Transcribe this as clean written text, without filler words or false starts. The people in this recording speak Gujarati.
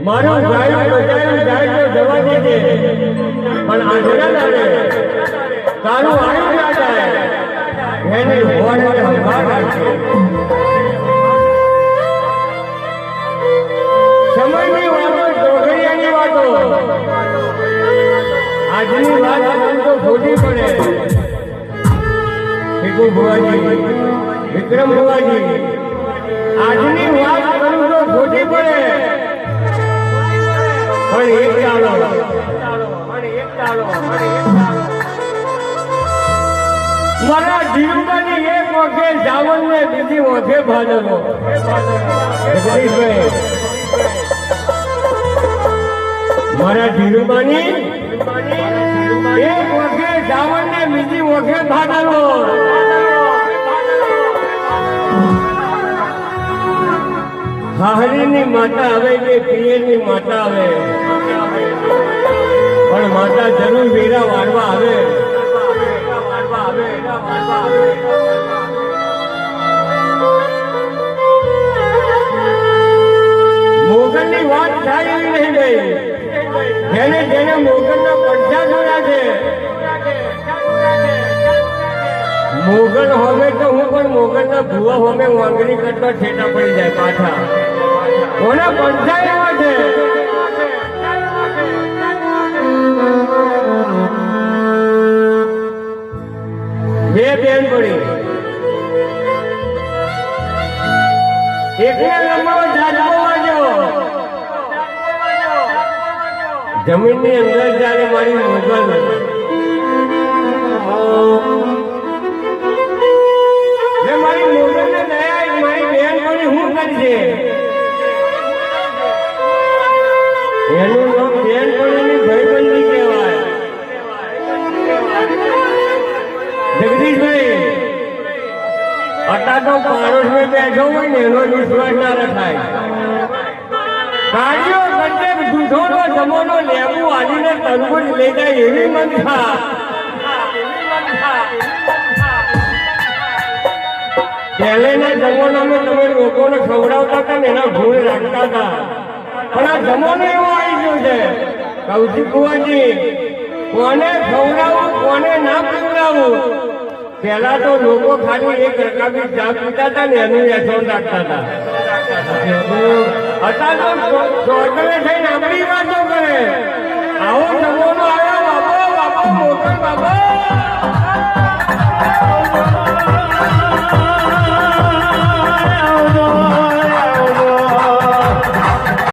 મારું ગાયું બજાયું જાય તો જવા દેજે, પણ આજના દાડે તારું આયુ ના જાય એની હોડ સંભાળ રાખજે. સમયની વાતો, ચોઘડિયાની વાતો, આજની વાત તો ખોટી પડે. ભીખુ ભુવાજી, વિક્રમ ભુવાજી, આજની વાત કરું તો ખોટી પડે, પણ એક ચાલો મારા ધીરુબાની એક વખે જાવન ને બીજી વખે ભાજવો. જગદીશભાઈ, મારા ધીરુબાની એક વખે જાવન ને બીજી વખે ભાજવો. હાહરીની માતા આવે કે પિયરની માતા આવે, પણ માતા જરૂર વેરા વાળવા આવે. મોગલની વાત થાય એવી નહીં ગઈ. જેને જેને મોગલના પડછા જોયા છે, મોગલ હોમે તો હું પણ મોગલના ભૂવા હોમે વાંગણી કરતા છેટા પડી જાય પાછા. કોના પડછા એવા છે. બે બેન પડી, એકને લંબાવો જાજકો વાગ્યો. જમીનની અંદર જ્યારે મારી મોગલ મારી મોગલને દયા મારી બેન પડી શું કરશે? એનું નામ બેન પડીની ભાઈબંધી કહેવાય. જગદીશભાઈ, અટા તો પાડોશમાં બેઠો હોય ને એનો વિશ્વાસ ના રખાય. ગાડીઓ ગંજે દૂધોનો જમોનો લેબુ આલીને તરબૂચ લઈ જાય એવી મનખા. પહેલેના જમાનામાં તમે લોકોને ખવડાવતા હતા ને એના ગુણ રાખતા હતા, પણ આ જમાનો એવો આવી ગયો છે. કૌશિક કુંવરજી, કોને ખવડાવવું કોને ના પીવડાવવું. પહેલા તો લોકો ખાલી એક રકાબી ચા પીતા હતા ને એનું વ્યસન રાખતા હતા. અત્યારે તો ચોટલે થઈને આપણી વાતો કરે. આવો જમો